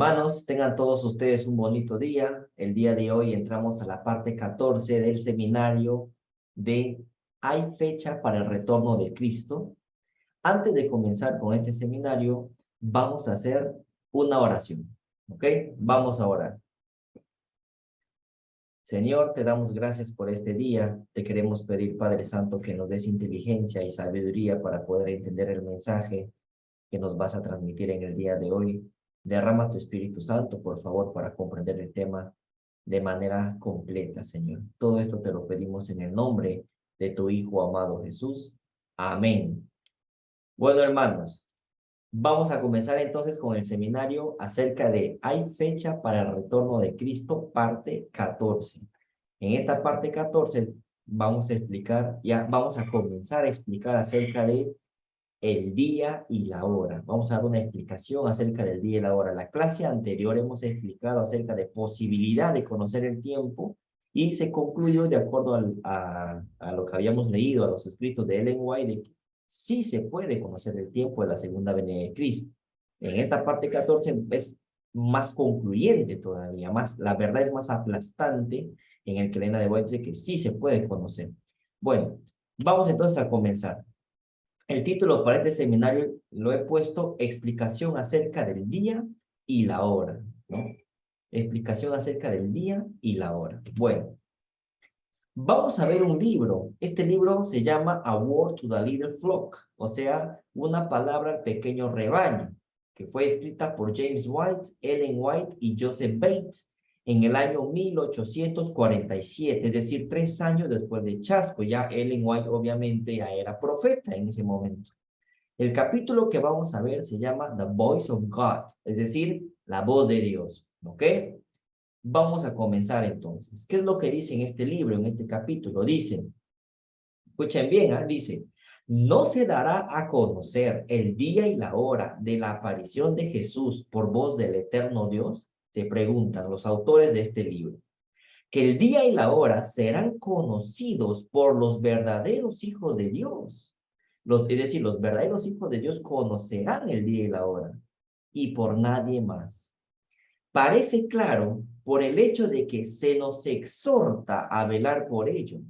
Hermanos, tengan todos ustedes un bonito día. El día de hoy entramos a la parte 14 del seminario de ¿Hay fecha para el retorno de Cristo? Antes de comenzar con este seminario, vamos a hacer una oración. ¿Ok? Vamos a orar. Señor, te damos gracias por este día. Te queremos pedir, Padre Santo, que nos des inteligencia y sabiduría para poder entender el mensaje que nos vas a transmitir en el día de hoy. Derrama tu Espíritu Santo, por favor, para comprender el tema de manera completa, Señor. Todo esto te lo pedimos en el nombre de tu Hijo amado Jesús. Amén. Bueno, hermanos, vamos a comenzar entonces con el seminario acerca de ¿Hay fecha para el retorno de Cristo? Parte 14. En esta parte 14 vamos a explicar, ya vamos a comenzar a explicar acerca de el día y la hora. Vamos a dar una explicación acerca del día y la hora. La clase anterior hemos explicado acerca de posibilidad de conocer el tiempo y se concluyó de acuerdo a lo que habíamos leído, a los escritos de Ellen White, de que sí se puede conocer el tiempo de la segunda venida de Cristo. En esta parte 14 es más concluyente todavía, más, la verdad es más aplastante en el que Elena de White dice que sí se puede conocer. Bueno, vamos entonces a comenzar. El título para este seminario lo he puesto Explicación acerca del día y la hora, ¿no? Explicación acerca del día y la hora. Bueno, vamos a ver un libro. Este libro se llama A Word to the Little Flock, o sea, una palabra al pequeño rebaño, que fue escrita por James White, Ellen White y Joseph Bates en el año 1847, es decir, 3 años después de Chasco. Ya Ellen White obviamente ya era profeta en ese momento. El capítulo que vamos a ver se llama The Voice of God, es decir, la voz de Dios, ¿ok? Vamos a comenzar entonces. ¿Qué es lo que dice en este libro, en este capítulo? Dice, escuchen bien, dice, no se dará a conocer el día y la hora de la aparición de Jesús por voz del eterno Dios, se preguntan los autores de este libro. Que el día y la hora serán conocidos por los verdaderos hijos de Dios. Es decir, los verdaderos hijos de Dios conocerán el día y la hora, y por nadie más. Parece claro por el hecho de que se nos exhorta a velar por ello.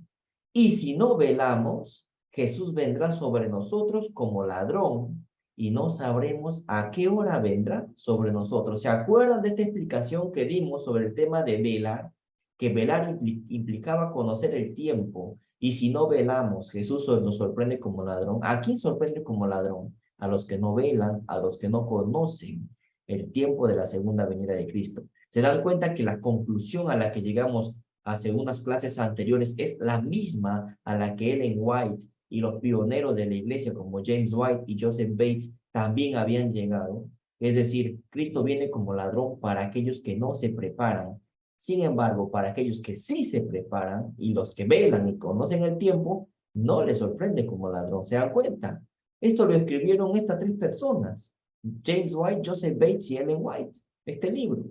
Y si no velamos, Jesús vendrá sobre nosotros como ladrón, y no sabremos a qué hora vendrá sobre nosotros. ¿Se acuerdan de esta explicación que dimos sobre el tema de velar? Que velar implicaba conocer el tiempo, y si no velamos, Jesús nos sorprende como ladrón. ¿A quién sorprende como ladrón? A los que no velan, a los que no conocen el tiempo de la segunda venida de Cristo. Se dan cuenta que la conclusión a la que llegamos hace unas clases anteriores es la misma a la que Ellen White y los pioneros de la iglesia como James White y Joseph Bates también habían llegado. Es decir, Cristo viene como ladrón para aquellos que no se preparan. Sin embargo, para aquellos que sí se preparan y los que velan y conocen el tiempo, no les sorprende como ladrón. ¿Se dan cuenta? Esto lo escribieron estas 3 personas. James White, Joseph Bates y Ellen White, este libro.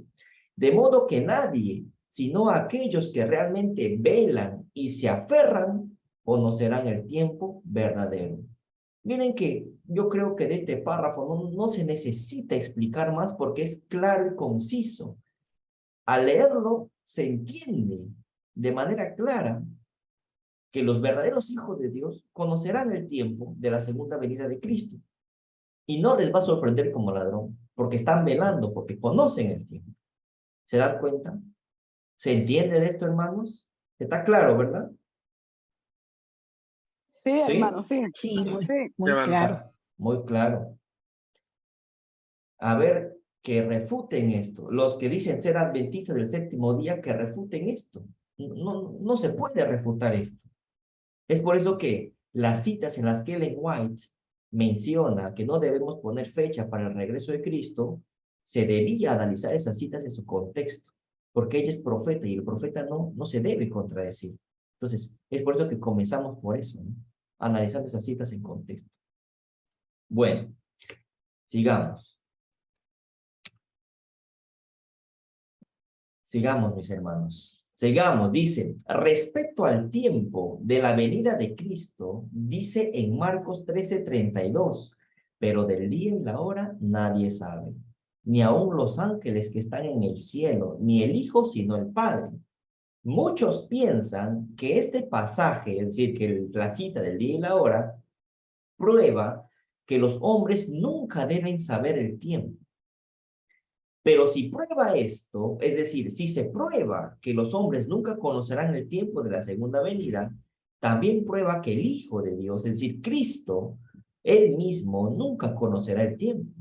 De modo que nadie, sino aquellos que realmente velan y se aferran, conocerán el tiempo verdadero. Miren que yo creo que de este párrafo no se necesita explicar más porque es claro y conciso. Al leerlo se entiende de manera clara que los verdaderos hijos de Dios conocerán el tiempo de la segunda venida de Cristo. Y no les va a sorprender como ladrón, porque están velando, porque conocen el tiempo. ¿Se dan cuenta? ¿Se entiende de esto, hermanos? Está claro, ¿verdad? Sí, ¿Sí? hermano, sí. Sí, Sí. muy claro. Muy claro. A ver, que refuten esto. Los que dicen ser adventistas del séptimo día, que refuten esto. No se puede refutar esto. Es por eso que las citas en las que Ellen White menciona que no debemos poner fecha para el regreso de Cristo, se debía analizar esas citas en su contexto, porque ella es profeta y el profeta no se debe contradecir. Entonces, es por eso que comenzamos por eso, ¿no? Analizando esas citas en contexto. Bueno, sigamos. Sigamos, mis hermanos. Sigamos, dice, respecto al tiempo de la venida de Cristo, dice en Marcos 13:32, pero del día y la hora nadie sabe. ni aun los ángeles que están en el cielo, ni el Hijo, sino el Padre. Muchos piensan que este pasaje, es decir, que la cita del día y la hora, prueba que los hombres nunca deben saber el tiempo. Pero si prueba esto, es decir, si se prueba que los hombres nunca conocerán el tiempo de la segunda venida, también prueba que el Hijo de Dios, es decir, Cristo, él mismo nunca conocerá el tiempo.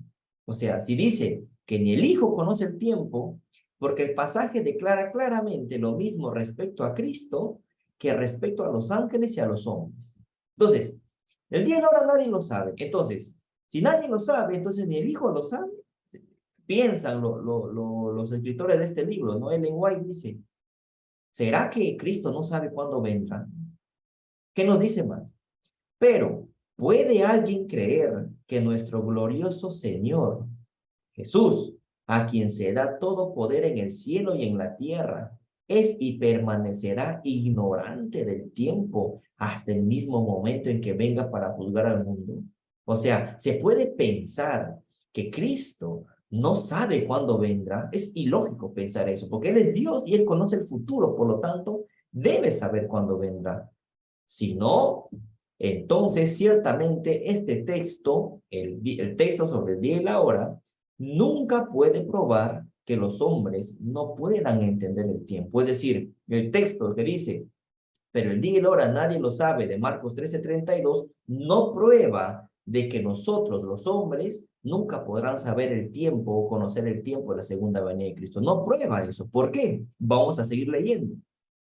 O sea, si dice que ni el Hijo conoce el tiempo, porque el pasaje declara claramente lo mismo respecto a Cristo que respecto a los ángeles y a los hombres. Entonces, el día y la hora nadie lo sabe. Entonces, si nadie lo sabe, entonces ni el Hijo lo sabe. Piensan los escritores de este libro, ¿no? Ellen White dice, ¿será que Cristo no sabe cuándo vendrá? ¿Qué nos dice más? Pero, ¿puede alguien creer que nuestro glorioso Señor, Jesús, a quien se da todo poder en el cielo y en la tierra, es y permanecerá ignorante del tiempo hasta el mismo momento en que venga para juzgar al mundo? O sea, se puede pensar que Cristo no sabe cuándo vendrá. Es ilógico pensar eso, porque Él es Dios y Él conoce el futuro, por lo tanto, debe saber cuándo vendrá. Si no, entonces ciertamente este texto, el texto sobre el día y la hora, nunca puede probar que los hombres no puedan entender el tiempo. Es decir, el texto que dice, pero el día y la hora nadie lo sabe, de Marcos 13:32, no prueba de que nosotros, los hombres, nunca podrán saber el tiempo o conocer el tiempo de la segunda venida de Cristo. No prueba eso. ¿Por qué? Vamos a seguir leyendo.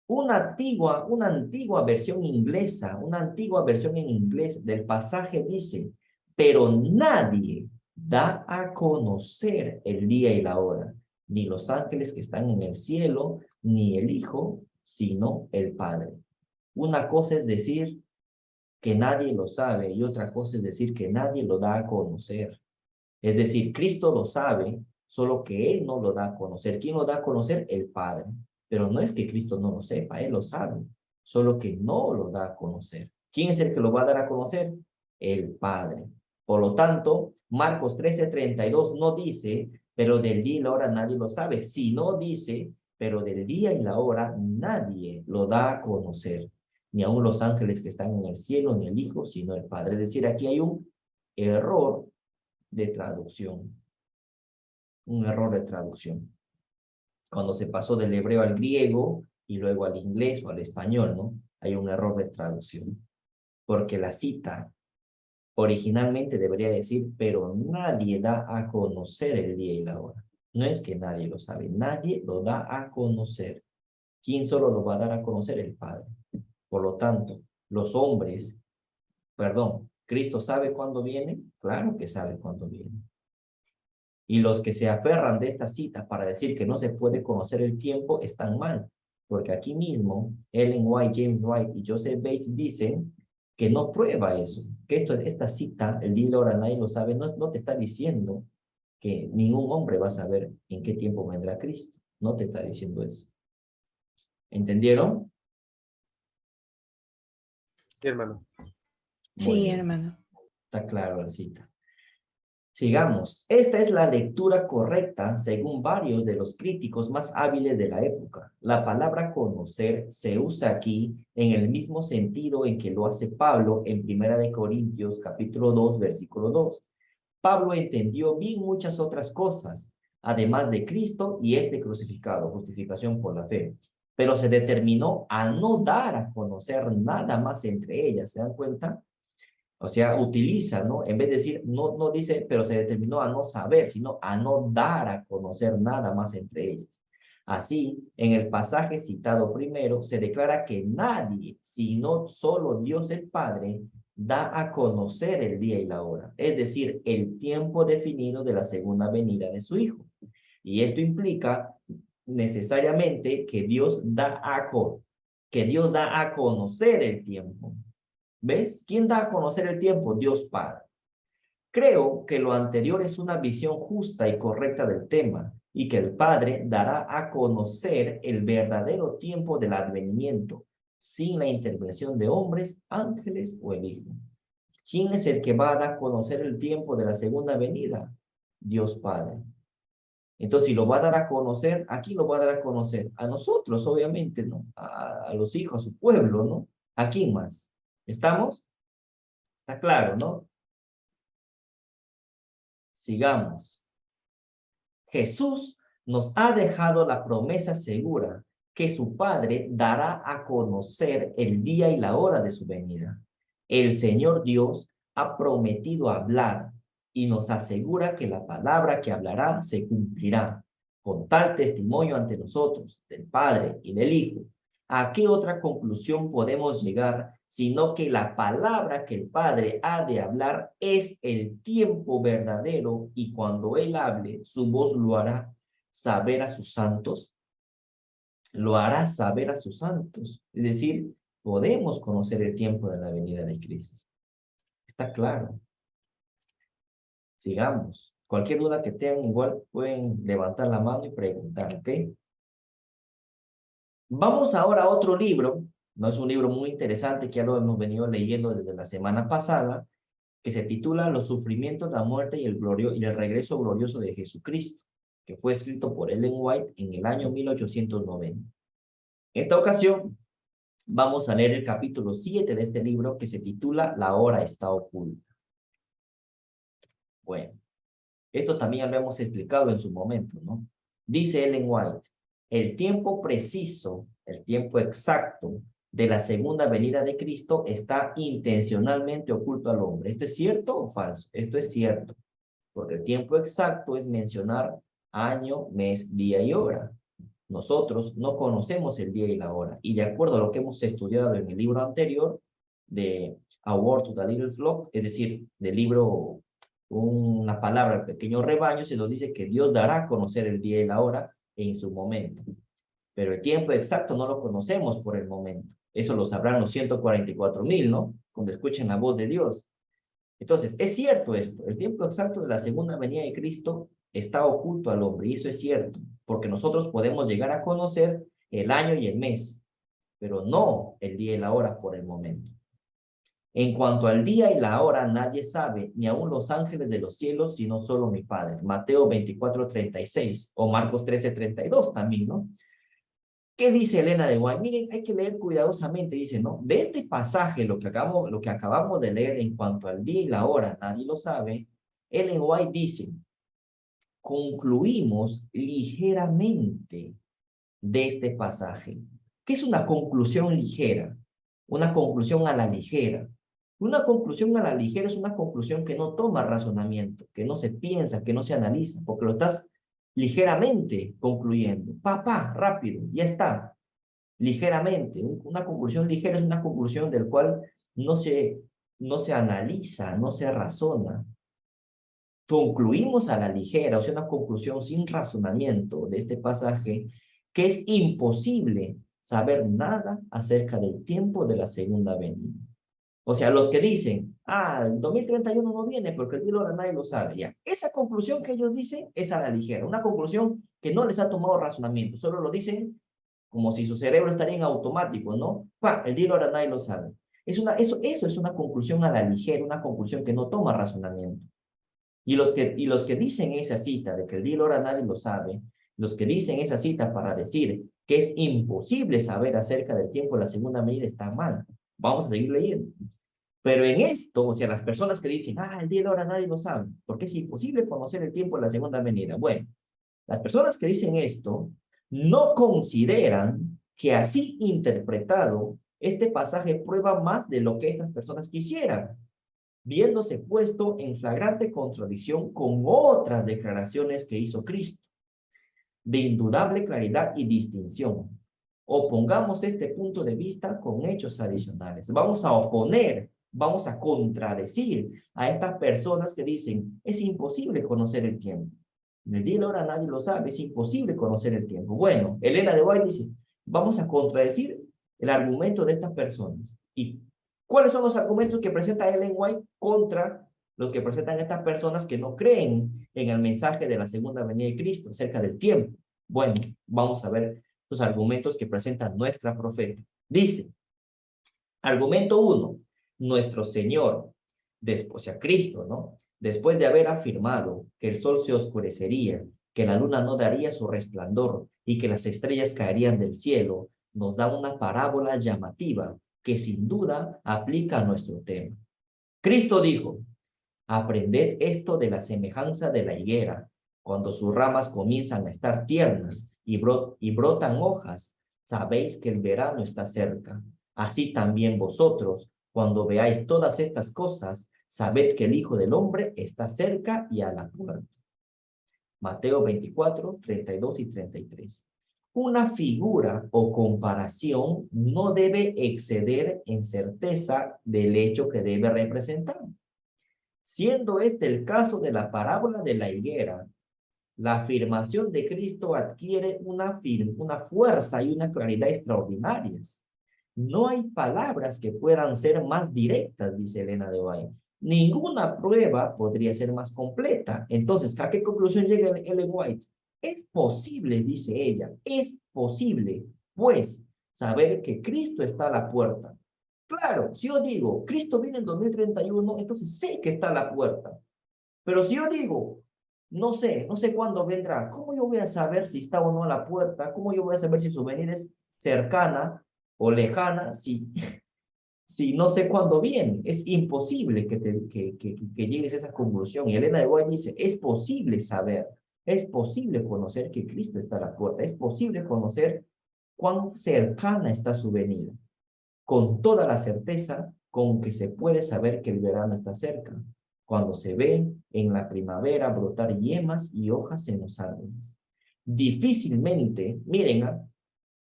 Una antigua versión inglesa, una antigua versión en inglés del pasaje dice, pero nadie da a conocer el día y la hora, ni los ángeles que están en el cielo, ni el Hijo, sino el Padre. Una cosa es decir que nadie lo sabe y otra cosa es decir que nadie lo da a conocer. Es decir, Cristo lo sabe, solo que Él no lo da a conocer. ¿Quién lo da a conocer? El Padre. Pero no es que Cristo no lo sepa, Él lo sabe, solo que no lo da a conocer. ¿Quién es el que lo va a dar a conocer? El Padre. Por lo tanto, Marcos 13:32 no dice, pero del día y la hora nadie lo sabe, sino dice, pero del día y la hora nadie lo da a conocer, ni aun los ángeles que están en el cielo, ni el Hijo, sino el Padre. Es decir, aquí hay un error de traducción, un error de traducción. Cuando se pasó del hebreo al griego y luego al inglés o al español, ¿no? Hay un error de traducción, porque la cita originalmente debería decir, pero nadie da a conocer el día y la hora. No es que nadie lo sabe, nadie lo da a conocer. ¿Quién solo lo va a dar a conocer? El Padre. Por lo tanto, los hombres, perdón, ¿Cristo sabe cuándo viene? Claro que sabe cuándo viene. Y los que se aferran de esta cita para decir que no se puede conocer el tiempo están mal, porque aquí mismo Ellen White, James White y Joseph Bates dicen que no prueba eso, que esta cita, el día y la hora nadie lo sabe, no te está diciendo que ningún hombre va a saber en qué tiempo vendrá Cristo, no te está diciendo eso. ¿Entendieron? Sí, hermano. Muy Sí, bien, hermano. está claro la cita. Sigamos. Esta es la lectura correcta según varios de los críticos más hábiles de la época. La palabra conocer se usa aquí en el mismo sentido en que lo hace Pablo en 1 Corintios capítulo 2, versículo 2. Pablo entendió bien muchas otras cosas, además de Cristo y este crucificado, justificación por la fe. Pero se determinó a no dar a conocer nada más entre ellas. ¿Se dan cuenta? O sea, utiliza, ¿no? En vez de decir, no dice, pero se determinó a no saber, sino a no dar a conocer nada más entre ellas. Así, en el pasaje citado primero, se declara que nadie, sino solo Dios el Padre, da a conocer el día y la hora, es decir, el tiempo definido de la segunda venida de su Hijo. Y esto implica necesariamente que Dios da a conocer el tiempo. ¿Ves? ¿Quién da a conocer el tiempo? Dios Padre. Creo que lo anterior es una visión justa y correcta del tema y que el Padre dará a conocer el verdadero tiempo del advenimiento sin la intervención de hombres, ángeles o el Hijo. ¿Quién es el que va a dar a conocer el tiempo de la segunda venida? Dios Padre. Entonces, si lo va a dar a conocer, ¿a quién lo va a dar a conocer? A nosotros, obviamente, ¿no? A los hijos, a su pueblo, ¿no? ¿A quién más? ¿Estamos? Está claro, ¿no? Sigamos. Jesús nos ha dejado la promesa segura que su Padre dará a conocer el día y la hora de su venida. El Señor Dios ha prometido hablar y nos asegura que la palabra que hablará se cumplirá con tal testimonio ante nosotros, del Padre y del Hijo. ¿A qué otra conclusión podemos llegar sino que la palabra que el Padre ha de hablar es el tiempo verdadero y cuando Él hable, su voz lo hará saber a sus santos? Lo hará saber a sus santos. Es decir, podemos conocer el tiempo de la venida de Cristo. Está claro. Sigamos. Cualquier duda que tengan, igual pueden levantar la mano y preguntar, ¿ok? Vamos ahora a otro libro. No es un libro muy interesante que ya lo hemos venido leyendo desde la semana pasada, que se titula Los sufrimientos, la muerte y el regreso glorioso de Jesucristo, que fue escrito por Ellen White en el año 1890. En esta ocasión, vamos a leer el capítulo 7 de este libro que se titula La hora está oculta. Bueno, esto también lo hemos explicado en su momento, ¿no? Dice Ellen White, el tiempo preciso, el tiempo exacto de la segunda venida de Cristo está intencionalmente oculto al hombre. ¿Esto es cierto o falso? Esto es cierto, porque el tiempo exacto es mencionar año, mes, día y hora. Nosotros no conocemos el día y la hora, y de acuerdo a lo que hemos estudiado en el libro anterior de A Word to the Little Flock, es decir, del libro Una palabra al pequeño rebaño, se nos dice que Dios dará a conocer el día y la hora en su momento. Pero el tiempo exacto no lo conocemos por el momento. Eso lo sabrán los 144,000, ¿no? Cuando escuchen la voz de Dios. Entonces, es cierto esto, el tiempo exacto de la segunda venida de Cristo está oculto al hombre, y eso es cierto, porque nosotros podemos llegar a conocer el año y el mes, pero no el día y la hora por el momento. En cuanto al día y la hora, nadie sabe, ni aun los ángeles de los cielos, sino solo mi Padre. Mateo 24:36 o Marcos 13:32 también, ¿no? ¿Qué dice Elena de White? Miren, hay que leer cuidadosamente, dice, ¿no? De este pasaje, lo que acabamos de leer en cuanto al día y la hora, nadie lo sabe, Ellen White dice, concluimos ligeramente de este pasaje. ¿Qué es una conclusión ligera? Una conclusión a la ligera. Una conclusión a la ligera es una conclusión que no toma razonamiento, que no se piensa, que no se analiza, porque lo estás ligeramente concluyendo. Rápido, ya está. Ligeramente. Una conclusión ligera es una conclusión del cual no se analiza, no se razona. Concluimos a la ligera, o sea, una conclusión sin razonamiento de este pasaje, que es imposible saber nada acerca del tiempo de la segunda venida. O sea, los que dicen, el 2031 no viene porque el día ahora nadie lo sabe, ya. Esa conclusión que ellos dicen es a la ligera, una conclusión que no les ha tomado razonamiento, solo lo dicen como si su cerebro estaría en automático, ¿no? El día ahora nadie lo sabe. Eso es una conclusión a la ligera, una conclusión que no toma razonamiento. Y los que dicen esa cita de que el día y la hora nadie lo sabe, los que dicen esa cita para decir que es imposible saber acerca del tiempo de la segunda venida están mal. Vamos a seguir leyendo. Pero en esto, o sea, las personas que dicen, el día y la hora nadie lo sabe, porque es imposible conocer el tiempo de la segunda venida. Bueno, las personas que dicen esto no consideran que así interpretado, este pasaje prueba más de lo que estas personas quisieran, viéndose puesto en flagrante contradicción con otras declaraciones que hizo Cristo, de indudable claridad y distinción. Opongamos este punto de vista con hechos adicionales. Vamos a oponer, vamos a contradecir a estas personas que dicen, es imposible conocer el tiempo. En el día y la hora nadie lo sabe, es imposible conocer el tiempo. Bueno, Elena de White dice, vamos a contradecir el argumento de estas personas. ¿Y cuáles son los argumentos que presenta Ellen White contra los que presentan estas personas que no creen en el mensaje de la segunda venida de Cristo acerca del tiempo? Bueno, vamos a ver los argumentos que presenta nuestra profeta. Dice, argumento 1, nuestro Señor, después a Cristo, ¿no? Después de haber afirmado que el sol se oscurecería, que la luna no daría su resplandor y que las estrellas caerían del cielo, nos da una parábola llamativa que sin duda aplica a nuestro tema. Cristo dijo: aprended esto de la semejanza de la higuera. Cuando sus ramas comienzan a estar tiernas y brotan hojas, sabéis que el verano está cerca. Así también vosotros, cuando veáis todas estas cosas, sabed que el Hijo del Hombre está cerca y a la puerta. Mateo 24, 32 y 33. Una figura o comparación no debe exceder en certeza del hecho que debe representar. Siendo este el caso de la parábola de la higuera, la afirmación de Cristo adquiere una fuerza y una claridad extraordinarias. No hay palabras que puedan ser más directas, dice Elena de White. Ninguna prueba podría ser más completa. Entonces, ¿a qué conclusión llega Ellen White? Es posible, dice ella, es posible, pues, saber que Cristo está a la puerta. Claro, si yo digo, Cristo viene en 2031, entonces sé que está a la puerta. Pero si yo digo, no sé cuándo vendrá, ¿cómo yo voy a saber si está o no a la puerta? ¿Cómo yo voy a saber si su venida es cercana o lejana si no sé cuándo viene? Es imposible que llegues a esa conclusión. Y Elena de White dice, es posible saber, es posible conocer que Cristo está a la puerta, es posible conocer cuán cercana está su venida, con toda la certeza con que se puede saber que el verano está cerca, cuando se ve en la primavera brotar yemas y hojas en los árboles. Difícilmente, miren,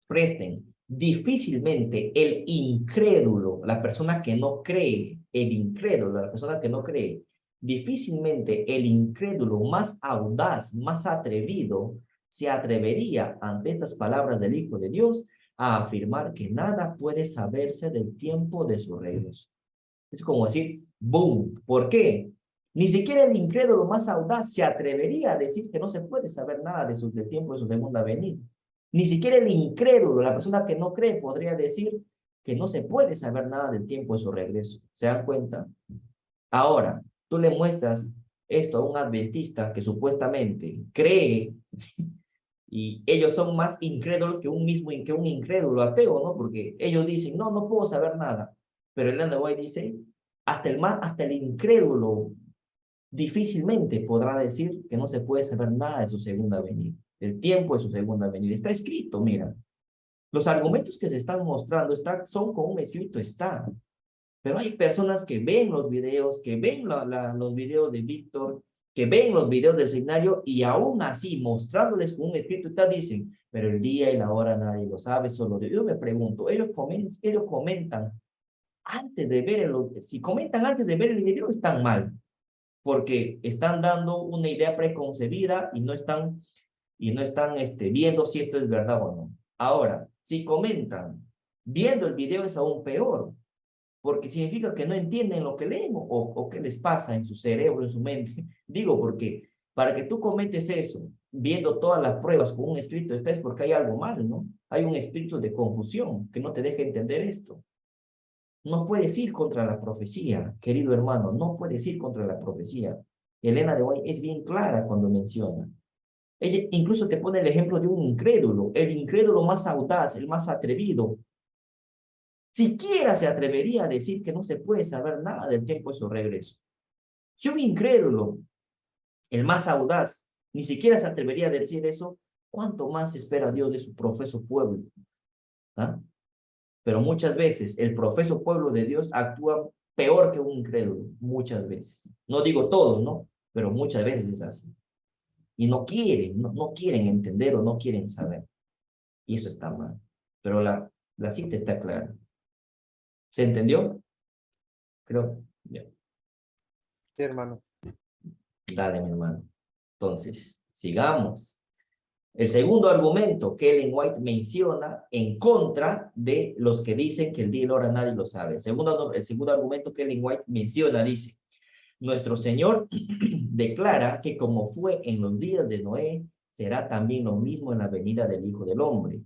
presten, difícilmente el incrédulo, la persona que no cree, el incrédulo, la persona que no cree, difícilmente el incrédulo más audaz, más atrevido, se atrevería ante estas palabras del Hijo de Dios a afirmar que nada puede saberse del tiempo de su regreso. Es como decir, boom. ¿Por qué? Ni siquiera el incrédulo más audaz se atrevería a decir que no se puede saber nada del tiempo de su segunda venida. Ni siquiera el incrédulo, la persona que no cree, podría decir que no se puede saber nada del tiempo de su regreso. ¿Se dan cuenta? Ahora, tú le muestras esto a un adventista que supuestamente cree y ellos son más incrédulos que un incrédulo ateo, ¿no? Porque ellos dicen, no, no puedo saber nada. Pero Ellen de White dice, hasta el incrédulo difícilmente podrá decir que no se puede saber nada de su segunda venida, del tiempo de su segunda venida. Está escrito, mira. Los argumentos que se están mostrando son como un escrito está. Pero hay personas que ven los videos, que ven los videos de Víctor, que ven los videos del seminario y aún así, mostrándoles con un escrito, dicen, pero el día y la hora nadie lo sabe, solo Dios. Yo me pregunto, ellos comentan antes de ver si comentan antes de ver el video, están mal, porque están dando una idea preconcebida y no están viendo si esto es verdad o no. Ahora, si comentan viendo el video es aún peor, porque significa que no entienden lo que leen o qué les pasa en su cerebro, en su mente. Digo, porque para que tú comentes eso, viendo todas las pruebas con un escrito, es porque hay algo mal, ¿no? Hay un espíritu de confusión que no te deja entender esto. No puedes ir contra la profecía, querido hermano, no puedes ir contra la profecía. Elena de White es bien clara cuando menciona. Ella incluso te pone el ejemplo de un incrédulo, el incrédulo más audaz, el más atrevido, siquiera se atrevería a decir que no se puede saber nada del tiempo de su regreso. Si un incrédulo, el más audaz, ni siquiera se atrevería a decir eso, ¿cuánto más espera Dios de su profeso pueblo? ¿Ah? Pero muchas veces el profeso pueblo de Dios actúa peor que un incrédulo, muchas veces. No digo todo, ¿no? Pero muchas veces es así. Y no quieren entender o no quieren saber. Y eso está mal. Pero la cita está clara. ¿Se entendió? Creo. Ya. Sí, hermano. Dale, mi hermano. Entonces, sigamos. El segundo argumento que Ellen White menciona en contra de los que dicen que el día y la hora nadie lo sabe. El segundo argumento que Ellen White menciona dice, nuestro Señor declara que como fue en los días de Noé, será también lo mismo en la venida del Hijo del Hombre.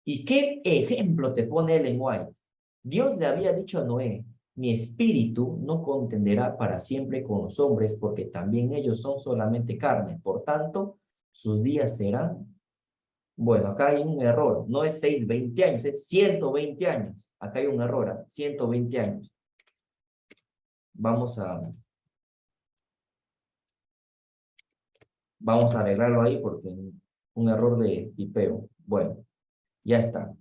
¿Y qué ejemplo te pone Ellen White? Dios le había dicho a Noé, mi espíritu no contenderá para siempre con los hombres, porque también ellos son solamente carne. Por tanto, sus días serán, bueno, acá hay un error, no es 620 años, es 120 años. Acá hay un error, 120 años. Vamos a arreglarlo ahí porque un error de tipeo. Bueno, ya está.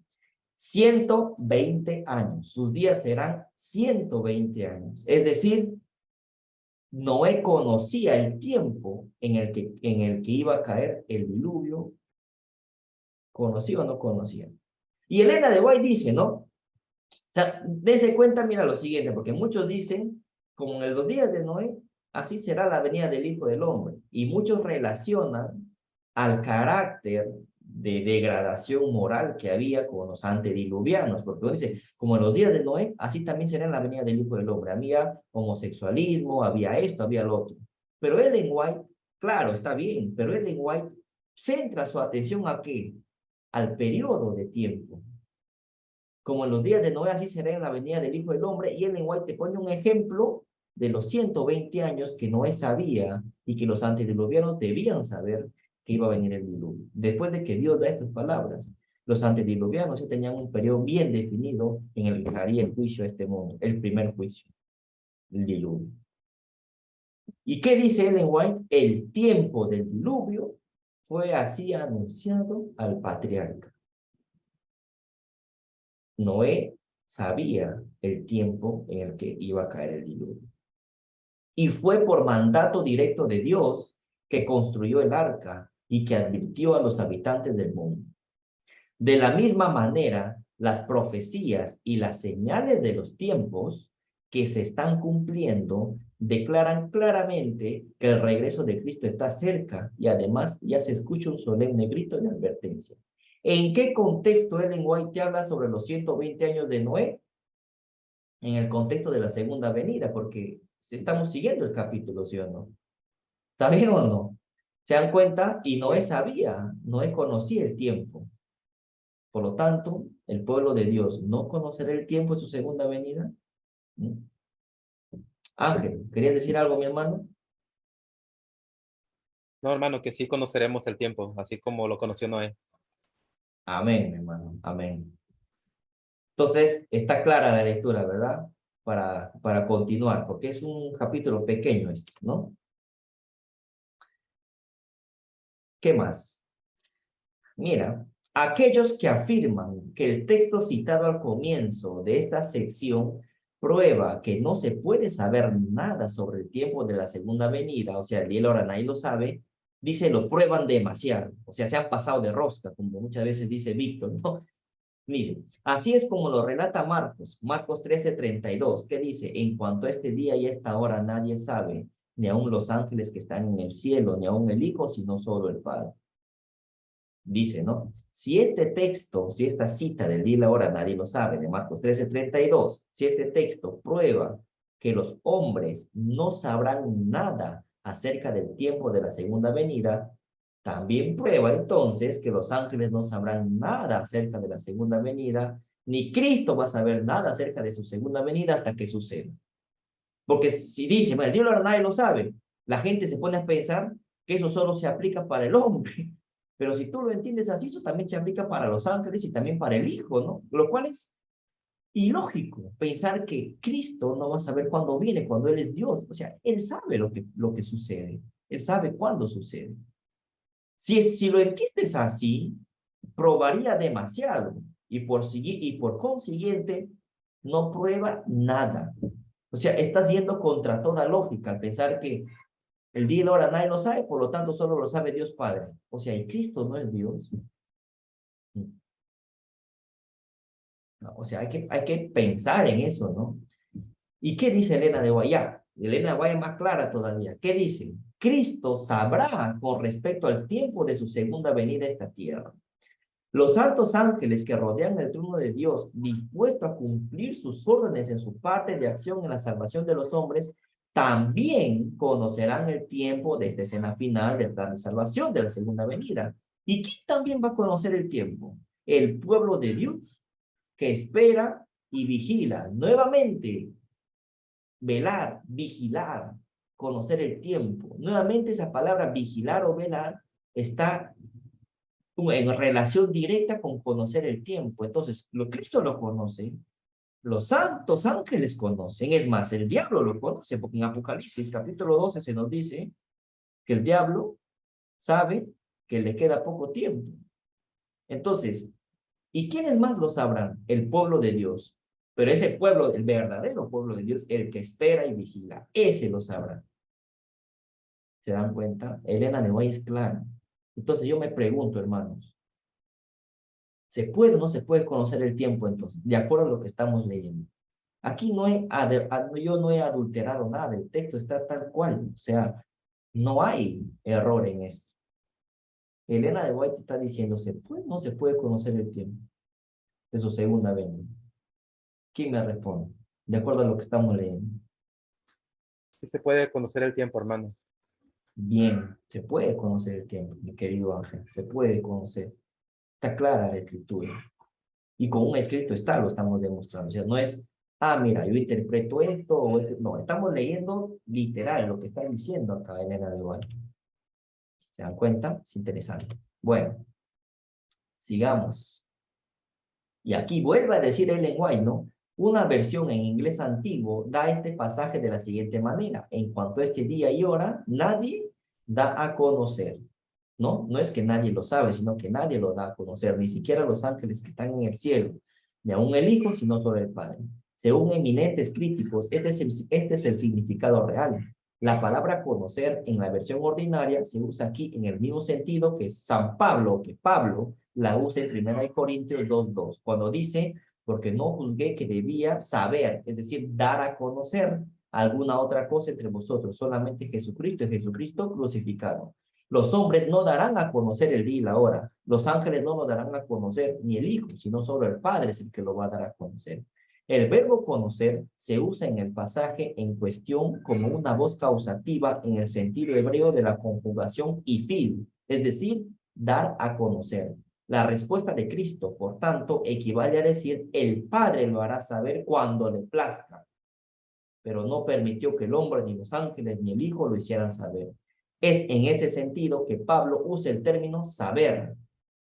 120 años. Sus días serán 120 años. Es decir, Noé conocía el tiempo en el que iba a caer el diluvio. ¿Conocía o no conocía? Y Elena de White dice, ¿no? O sea, dense cuenta, mira lo siguiente, porque muchos dicen, como en los días de Noé, así será la venida del Hijo del Hombre. Y muchos relacionan al carácter de degradación moral que había con los antediluvianos, porque uno dice, como en los días de Noé, así también será en la venida del Hijo del Hombre. Había homosexualismo, había esto, había lo otro. Pero Ellen White, claro, está bien, pero Ellen White centra su atención ¿a qué? Al periodo de tiempo. Como en los días de Noé, así será en la venida del Hijo del Hombre. Y Ellen White te pone un ejemplo de los 120 años que Noé sabía y que los antediluvianos debían saber que iba a venir el diluvio. Después de que Dios da estas palabras, los antediluvianos ya tenían un periodo bien definido en el que haría el juicio a este mundo, el primer juicio, el diluvio. ¿Y qué dice Ellen White? El tiempo del diluvio fue así anunciado al patriarca. Noé sabía el tiempo en el que iba a caer el diluvio. Y fue por mandato directo de Dios que construyó el arca y que advirtió a los habitantes del mundo. De la misma manera, las profecías y las señales de los tiempos que se están cumpliendo declaran claramente que el regreso de Cristo está cerca y además ya se escucha un solemne grito de advertencia. ¿En qué contexto Ellen White habla sobre los 120 años de Noé? En el contexto de la segunda venida, porque estamos siguiendo el capítulo, ¿sí o no? ¿Está bien o no? ¿Se dan cuenta? Y Noé sabía, Noé conocía el tiempo. Por lo tanto, el pueblo de Dios no conocerá el tiempo de su segunda venida. ¿Mm? Ángel, ¿querías decir algo, mi hermano? No, hermano, que sí conoceremos el tiempo, así como lo conoció Noé. Amén, mi hermano, amén. Entonces, está clara la lectura, ¿verdad? Para continuar, porque es un capítulo pequeño esto, ¿no? ¿Qué más? Mira, aquellos que afirman que el texto citado al comienzo de esta sección prueba que no se puede saber nada sobre el tiempo de la segunda venida, o sea, el día y la hora nadie lo sabe, dice, lo prueban demasiado, o sea, se han pasado de rosca, como muchas veces dice Víctor, ¿no? Dice, así es como lo relata Marcos 13:32, que dice, en cuanto a este día y esta hora nadie sabe, ni aun los ángeles que están en el cielo, ni aun el Hijo, sino solo el Padre. Dice, ¿no? Si este texto, si esta cita del día y la hora nadie lo sabe, de Marcos 13:32, si este texto prueba que los hombres no sabrán nada acerca del tiempo de la segunda venida, también prueba entonces que los ángeles no sabrán nada acerca de la segunda venida, ni Cristo va a saber nada acerca de su segunda venida hasta que suceda. Porque si dice, bueno, el día y la hora nadie lo sabe, la gente se pone a pensar que eso solo se aplica para el hombre. Pero si tú lo entiendes así, eso también se aplica para los ángeles y también para el Hijo, ¿no? Lo cual es ilógico pensar que Cristo no va a saber cuándo viene, cuando Él es Dios. O sea, Él sabe lo que sucede. Él sabe cuándo sucede. Si lo entiendes así, probaría demasiado y por consiguiente no prueba nada. O sea, estás yendo contra toda lógica al pensar que el día y la hora nadie lo sabe, por lo tanto solo lo sabe Dios Padre. O sea, ¿y Cristo no es Dios? No, o sea, hay que pensar en eso, ¿no? ¿Y qué dice Elena de Guayá? Elena de Guayá más clara todavía. ¿Qué dice? Cristo sabrá con respecto al tiempo de su segunda venida a esta tierra. Los altos ángeles que rodean el trono de Dios, dispuestos a cumplir sus órdenes en su parte de acción en la salvación de los hombres, también conocerán el tiempo de esta escena final del plan de salvación de la segunda venida. ¿Y quién también va a conocer el tiempo? El pueblo de Dios, que espera y vigila. Nuevamente, velar, vigilar, conocer el tiempo. Nuevamente esa palabra vigilar o velar está en relación directa con conocer el tiempo. Entonces, Cristo lo conoce, los santos ángeles conocen, es más, el diablo lo conoce, porque en Apocalipsis capítulo 12 se nos dice que el diablo sabe que le queda poco tiempo. Entonces, ¿y quiénes más lo sabrán? El pueblo de Dios. Pero ese pueblo, el verdadero pueblo de Dios, el que espera y vigila, ese lo sabrá. ¿Se dan cuenta? Elena de White es clara. Entonces yo me pregunto, hermanos, ¿se puede o no se puede conocer el tiempo entonces? De acuerdo a lo que estamos leyendo. Aquí yo no he adulterado nada, el texto está tal cual, o sea, no hay error en esto. Elena de White está diciendo, ¿se puede o no se puede conocer el tiempo de su segunda venida? ¿Quién me responde? De acuerdo a lo que estamos leyendo. Sí se puede conocer el tiempo, hermano. Bien, se puede conocer el tiempo, mi querido Ángel, se puede conocer. Está clara la escritura. Y con un escrito está, lo estamos demostrando. O sea, no es, mira, yo interpreto esto o esto. No, estamos leyendo literal lo que está diciendo acá Elena de White. ¿Se dan cuenta? Es interesante. Bueno, sigamos. Y aquí vuelve a decir Ellen White, ¿no? Una versión en inglés antiguo da este pasaje de la siguiente manera. En cuanto a este día y hora, nadie da a conocer. ¿No? No es que nadie lo sabe, sino que nadie lo da a conocer, ni siquiera los ángeles que están en el cielo, ni aún el Hijo, sino solo el Padre. Según eminentes críticos, este es el significado real. La palabra conocer en la versión ordinaria se usa aquí en el mismo sentido que San Pablo, que Pablo la usa en 1 Corintios 2:2, cuando dice, porque no juzgué que debía saber, es decir, dar a conocer alguna otra cosa entre vosotros, solamente Jesucristo y Jesucristo crucificado. Los hombres no darán a conocer el día y la hora. Los ángeles no lo darán a conocer ni el Hijo, sino solo el Padre es el que lo va a dar a conocer. El verbo conocer se usa en el pasaje en cuestión como una voz causativa en el sentido hebreo de la conjugación ifil, es decir, dar a conocer. La respuesta de Cristo, por tanto, equivale a decir, el Padre lo hará saber cuando le plazca, pero no permitió que el hombre, ni los ángeles, ni el Hijo lo hicieran saber. Es en ese sentido que Pablo usa el término saber.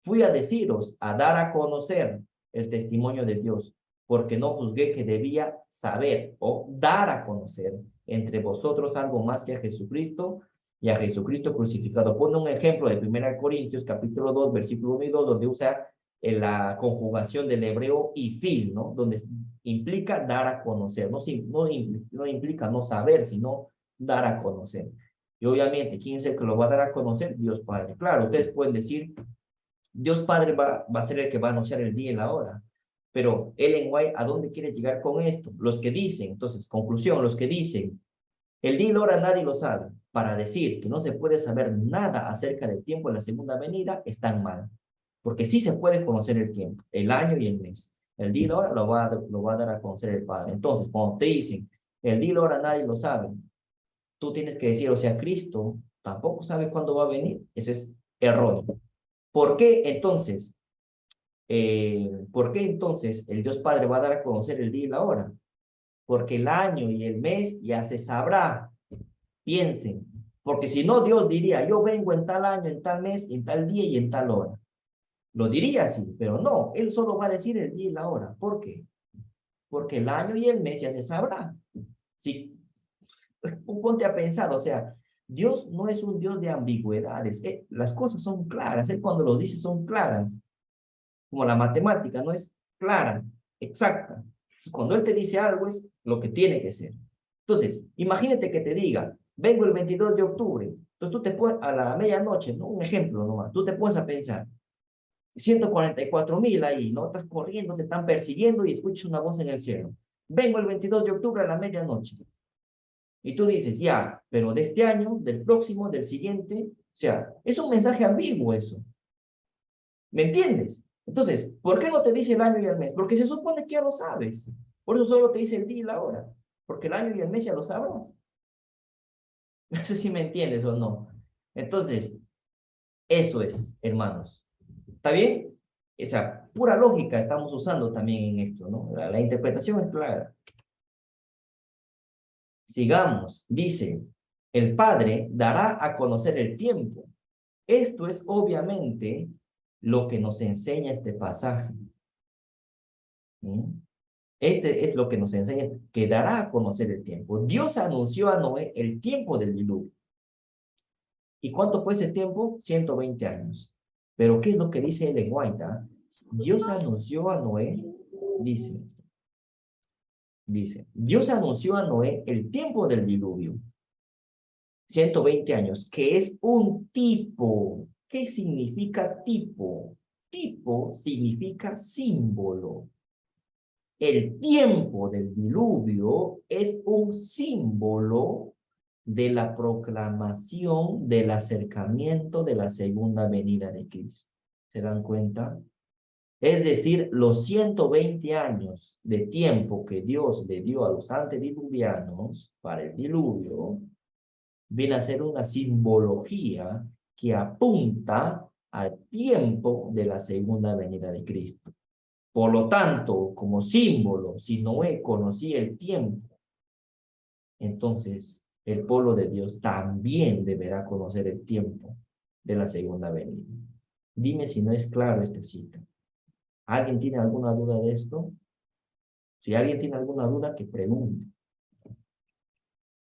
Fui a deciros, a dar a conocer el testimonio de Dios, porque no juzgué que debía saber o dar a conocer entre vosotros algo más que a Jesucristo y a Jesucristo crucificado. Pone un ejemplo de 1 Corintios capítulo 2, versículo 1 y 2, donde usa la conjugación del hebreo ifil, ¿no? Donde implica dar a conocer, no implica no saber, sino dar a conocer. Y obviamente, ¿quién es el que lo va a dar a conocer? Dios Padre. Claro, ustedes pueden decir, Dios Padre va a ser el que va a anunciar el día y la hora. Pero Ellen White, ¿a dónde quiere llegar con esto? Los que dicen, entonces, conclusión, los que dicen, el día y la hora nadie lo sabe, para decir que no se puede saber nada acerca del tiempo en la segunda venida, están mal. Porque sí se puede conocer el tiempo, el año y el mes. El día y la hora lo va a dar a conocer el Padre. Entonces, cuando te dicen, el día y la hora nadie lo sabe, tú tienes que decir, o sea, Cristo tampoco sabe cuándo va a venir. Ese es erróneo. ¿Por qué entonces? ¿Por qué entonces el Dios Padre va a dar a conocer el día y la hora? Porque el año y el mes ya se sabrá. Piensen, porque si no, Dios diría, yo vengo en tal año, en tal mes, en tal día y en tal hora. Lo diría así, pero no, Él solo va a decir el día y la hora. ¿Por qué? Porque el año y el mes ya se sabrá. Si ponte a pensar, o sea, Dios no es un Dios de ambigüedades. Las cosas son claras. Él cuando lo dice son claras. Como la matemática, no es clara, exacta. Cuando Él te dice algo es lo que tiene que ser. Entonces, imagínate que te diga, vengo el 22 de octubre. Entonces tú te puedes, a la medianoche, ¿no? Un ejemplo nomás, tú te puedes a pensar, 144,000 ahí, ¿no? Estás corriendo, te están persiguiendo y escuchas una voz en el cielo. Vengo el 22 de octubre a la medianoche. Y tú dices, ya, pero de este año, del próximo, del siguiente, o sea, es un mensaje ambiguo eso. ¿Me entiendes? Entonces, ¿por qué no te dice el año y el mes? Porque se supone que ya lo sabes. Por eso solo te dice el día y la hora. Porque el año y el mes ya lo sabrás. No sé si me entiendes o no. Entonces, eso es, hermanos. ¿Está bien? Esa pura lógica estamos usando también en esto, ¿no? La interpretación es clara. Sigamos. Dice, el Padre dará a conocer el tiempo. Esto es obviamente lo que nos enseña este pasaje. ¿Mm? Este es lo que nos enseña, que dará a conocer el tiempo. Dios anunció a Noé el tiempo del diluvio. ¿Y cuánto fue ese tiempo? 120 años. Pero ¿qué es lo que dice Ellen White? Dios anunció a Noé, dice, Dios anunció a Noé el tiempo del diluvio, 120 años, que es un tipo. ¿Qué significa tipo? Tipo significa símbolo. El tiempo del diluvio es un símbolo de la proclamación del acercamiento de la segunda venida de Cristo. ¿Se dan cuenta? Es decir, los 120 años de tiempo que Dios le dio a los antediluvianos para el diluvio, viene a ser una simbología que apunta al tiempo de la segunda venida de Cristo. Por lo tanto, como símbolo, si Noé conocía el tiempo, entonces el pueblo de Dios también deberá conocer el tiempo de la segunda venida. Dime si no es claro esta cita. ¿Alguien tiene alguna duda de esto? Si alguien tiene alguna duda, que pregunte.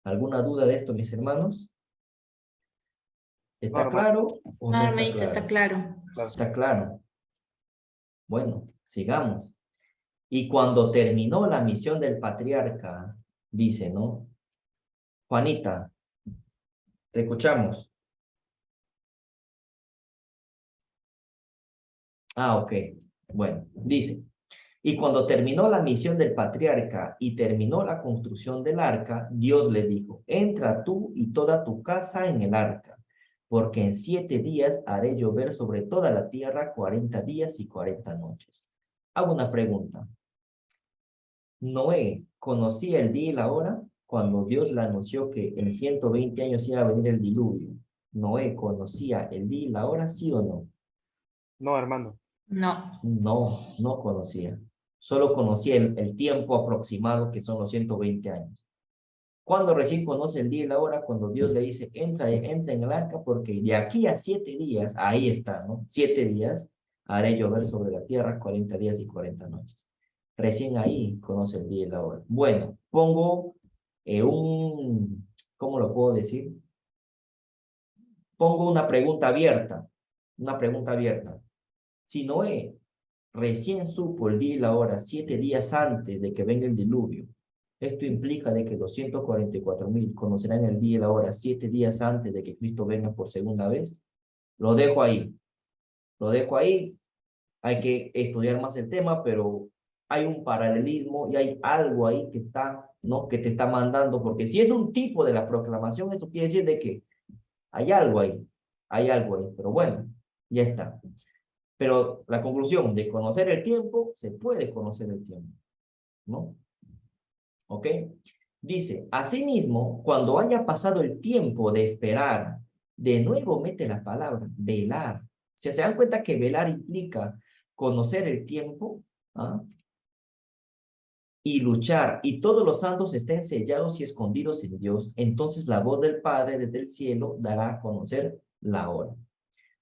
¿Alguna duda de esto, mis hermanos? No, ¿Está hermano. claro o No, no está hermanito, está claro? claro. Claro. Está claro. Bueno, sigamos. Y cuando terminó la misión del patriarca, dice, ¿no? Juanita, te escuchamos. Ok. Bueno, dice, y cuando terminó la misión del patriarca y terminó la construcción del arca, Dios le dijo, entra tú y toda tu casa en el arca, porque en 7 días haré llover sobre toda la tierra 40 días y 40 noches. Hago una pregunta. ¿Noé conocía el día y la hora cuando Dios le anunció que en 120 años iba a venir el diluvio? ¿Noé conocía el día y la hora, sí o no? No, hermano. No, No, no conocía. Solo conocía el tiempo aproximado, que son los 120 años. ¿Cuándo recién conoce el día y la hora? Cuando Dios le dice, entra en el arca, porque de aquí a 7 días, ahí está, ¿no? 7 días, haré llover sobre la tierra 40 días y 40 noches. Recién ahí conoce el día y la hora. Bueno, pongo ¿cómo lo puedo decir? Pongo una pregunta abierta. Una pregunta abierta. Si Noé recién supo el día y la hora 7 días antes de que venga el diluvio, esto implica de que los 144,000 conocerán el día y la hora 7 días antes de que Cristo venga por segunda vez. Lo dejo ahí. Lo dejo ahí. Hay que estudiar más el tema, pero hay un paralelismo y hay algo ahí que está, ¿no? Que te está mandando, porque si es un tipo de la proclamación, eso quiere decir de que hay algo ahí. Hay algo ahí. Pero bueno, ya está. Pero la conclusión de conocer el tiempo, se puede conocer el tiempo, ¿no? ¿Ok? Dice, asimismo, cuando haya pasado el tiempo de esperar, de nuevo mete la palabra velar. ¿Se dan cuenta que velar implica conocer el tiempo? ¿Ah? Y luchar, y todos los santos estén sellados y escondidos en Dios, entonces la voz del Padre desde el cielo dará a conocer la hora.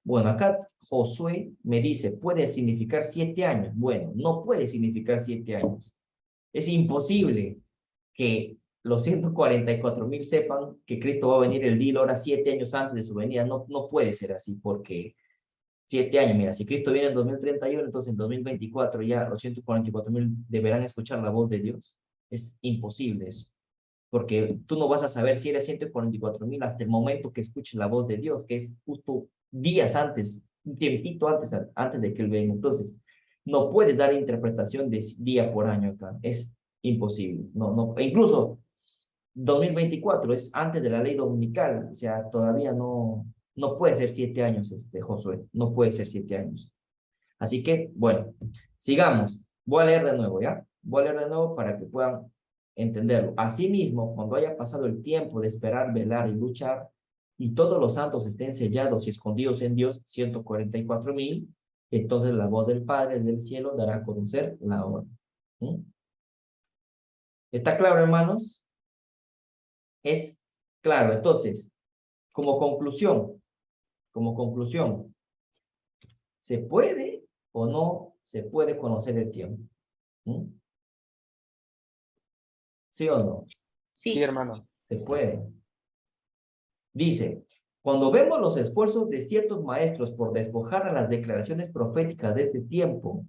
Bueno, acá Josué me dice, ¿puede significar 7 años? Bueno, no puede significar 7 años. Es imposible que los 144,000 sepan que Cristo va a venir el día y la hora 7 años antes de su venida. No, no puede ser así, porque 7 años, mira, si Cristo viene en 2031, entonces en 2024 ya los 144,000 deberán escuchar la voz de Dios. Es imposible eso, porque tú no vas a saber si eres 144,000 hasta el momento que escuches la voz de Dios, que es justo días antes, un tiempito antes de que Él venga. Entonces, no puedes dar interpretación de día por año acá, es imposible. No, no, e incluso 2024 es antes de la ley dominical, o sea, todavía no puede ser 7 años, Josué, no puede ser 7 años. Así que, bueno, sigamos. Voy a leer de nuevo, ¿ya? Voy a leer de nuevo para que puedan entenderlo. Asimismo, cuando haya pasado el tiempo de esperar, velar y luchar, y todos los santos estén sellados y escondidos en Dios, 144,000, entonces la voz del Padre del cielo dará a conocer la hora. ¿Mm? ¿Está claro, hermanos? Es claro. Entonces, como conclusión, Como conclusión, ¿se puede o no se puede conocer el tiempo? ¿Mm? ¿Sí o no? Sí, Sí. hermano. Se puede. Dice, cuando vemos los esfuerzos de ciertos maestros por despojar a las declaraciones proféticas de este tiempo,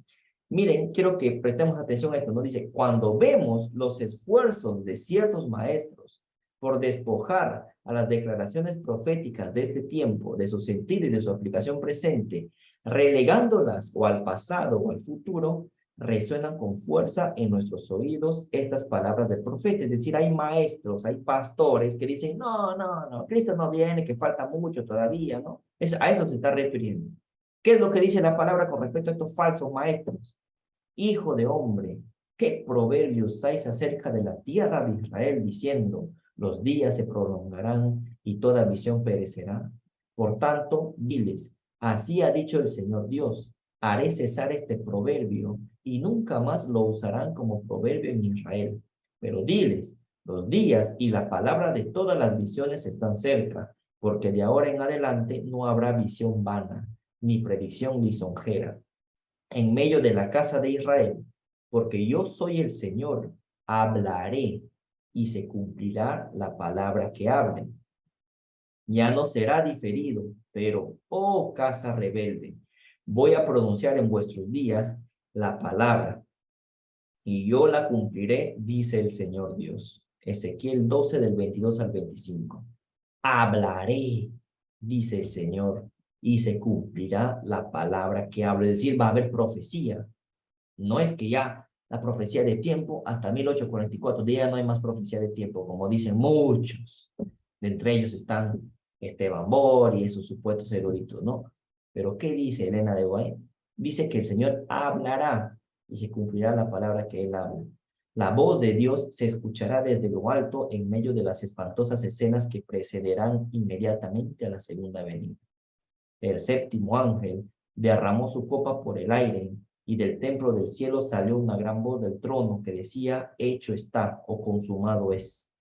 miren, quiero que prestemos atención a esto, ¿no? Dice, cuando vemos los esfuerzos de ciertos maestros por despojar a las declaraciones proféticas de este tiempo, de su sentido y de su aplicación presente, relegándolas o al pasado o al futuro, resuenan con fuerza en nuestros oídos estas palabras del profeta. Es decir, hay maestros, hay pastores que dicen, no, Cristo no viene, que falta mucho todavía, ¿no? A eso se está refiriendo. ¿Qué es lo que dice la palabra con respecto a estos falsos maestros? Hijo de hombre, ¿qué proverbios usáis acerca de la tierra de Israel diciendo, los días se prolongarán y toda visión perecerá? Por tanto, diles, así ha dicho el Señor Dios, haré cesar este proverbio y nunca más lo usarán como proverbio en Israel. Pero diles, los días y la palabra de todas las visiones están cerca, porque de ahora en adelante no habrá visión vana, ni predicción lisonjera en medio de la casa de Israel, porque yo soy el Señor, hablaré y se cumplirá la palabra que hable. Ya no será diferido, pero, oh casa rebelde, voy a pronunciar en vuestros días la palabra, y yo la cumpliré, dice el Señor Dios. Ezequiel 12 del 22 al 25. Hablaré, dice el Señor, y se cumplirá la palabra que hable. Es decir, va a haber profecía. No es que ya la profecía de tiempo, hasta 1844, ya no hay más profecía de tiempo, como dicen muchos. De entre ellos están Esteban Bor y esos supuestos eruditos, ¿no? Pero ¿qué dice Elena de Guay? Dice que el Señor hablará y se cumplirá la palabra que Él habla. La voz de Dios se escuchará desde lo alto en medio de las espantosas escenas que precederán inmediatamente a la segunda venida. El séptimo ángel derramó su copa por el aire, y del templo del cielo salió una gran voz del trono que decía, hecho está, o consumado es.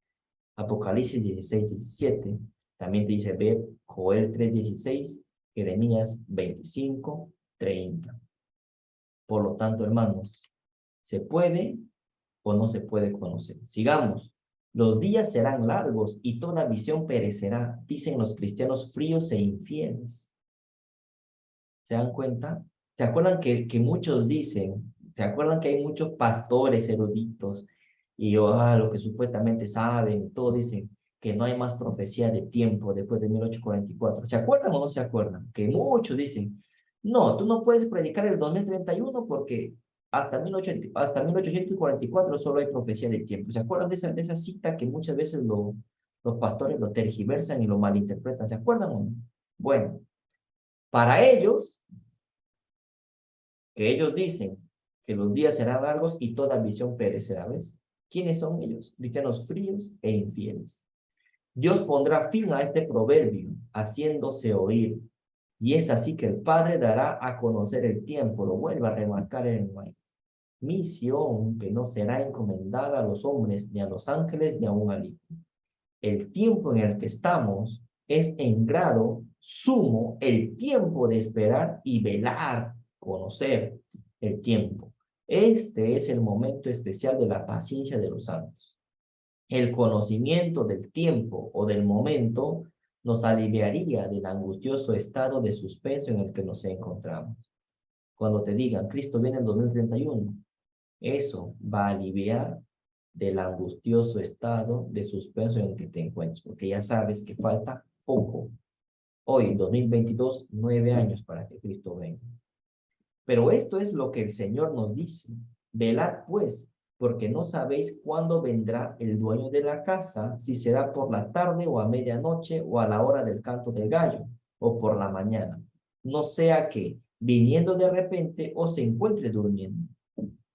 Apocalipsis 16, 17. También te dice ver Joel 3, 16, Jeremías 25, 30. Por lo tanto, hermanos, ¿se puede o no se puede conocer? Sigamos. Los días serán largos y toda visión perecerá, dicen los cristianos fríos e infieles. ¿Se dan cuenta? ¿Se acuerdan que muchos dicen, se acuerdan que hay muchos pastores eruditos y lo que supuestamente saben, todos dicen que no hay más profecía de tiempo después de 1844? ¿Se acuerdan o no se acuerdan? Que muchos dicen, no, tú no puedes predicar el 2031 porque hasta 1844 solo hay profecía de tiempo. ¿Se acuerdan de esa cita que muchas veces los pastores lo tergiversan y lo malinterpretan? ¿Se acuerdan o no? Bueno, para ellos, que ellos dicen que los días serán largos y toda visión perecerá, ¿ves? ¿Quiénes son ellos? Cristianos fríos e infieles. Dios pondrá fin a este proverbio, haciéndose oír. Y es así que el Padre dará a conocer el tiempo, lo vuelve a remarcar en el maestro. Misión que no será encomendada a los hombres, ni a los ángeles, ni a un hijo. El tiempo en el que estamos es en grado sumo el tiempo de esperar y velar, conocer el tiempo. Este es el momento especial de la paciencia de los santos. El conocimiento del tiempo o del momento nos aliviaría del angustioso estado de suspenso en el que nos encontramos. Cuando te digan, Cristo viene en 2031, eso va a aliviar del angustioso estado de suspenso en el que te encuentras, porque ya sabes que falta poco. Hoy, 2022, 9 años para que Cristo venga. Pero esto es lo que el Señor nos dice. Velad pues, porque no sabéis cuándo vendrá el dueño de la casa, si será por la tarde o a medianoche o a la hora del canto del gallo, o por la mañana. No sea que, viniendo de repente, os encuentre durmiendo.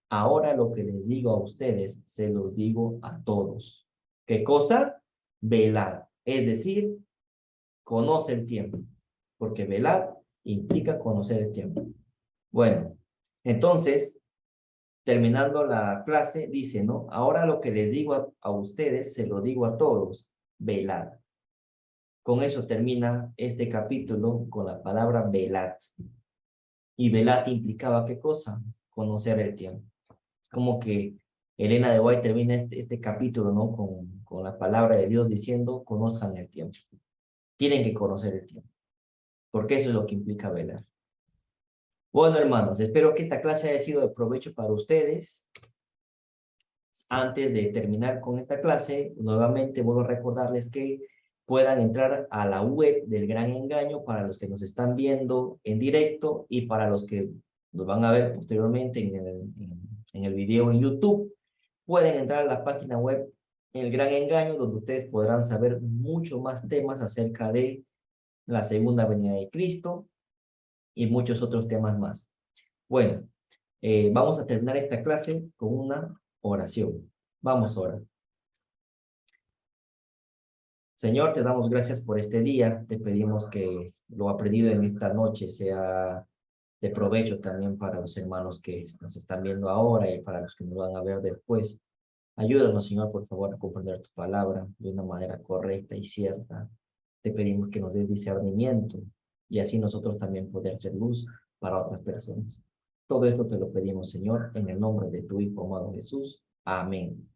Ahora lo que les digo a ustedes, se los digo a todos. ¿Qué cosa? Velad. Es decir, conoce el tiempo. Porque velad implica conocer el tiempo. Bueno, entonces, terminando la clase, dice, ¿no? Ahora lo que les digo a ustedes, se lo digo a todos. Velad. Con eso termina este capítulo con la palabra velat. Y velat implicaba ¿qué cosa? Conocer el tiempo. Es como que Elena de White termina este capítulo, ¿no? Con la palabra de Dios diciendo, conozcan el tiempo. Tienen que conocer el tiempo. Porque eso es lo que implica velar. Bueno, hermanos, espero que esta clase haya sido de provecho para ustedes. Antes de terminar con esta clase, nuevamente vuelvo a recordarles que puedan entrar a la web del Gran Engaño para los que nos están viendo en directo y para los que nos van a ver posteriormente en el video en YouTube. Pueden entrar a la página web El Gran Engaño, donde ustedes podrán saber mucho más temas acerca de la segunda venida de Cristo y muchos otros temas más. Bueno, vamos a terminar esta clase con una oración. Vamos a orar. Señor, te damos gracias por este día. Te pedimos que lo aprendido en esta noche sea de provecho también para los hermanos que nos están viendo ahora y para los que nos van a ver después. Ayúdanos, Señor, por favor, a comprender tu palabra de una manera correcta y cierta. Te pedimos que nos des discernimiento y así nosotros también poder ser luz para otras personas. Todo esto te lo pedimos, Señor, en el nombre de tu Hijo amado Jesús. Amén.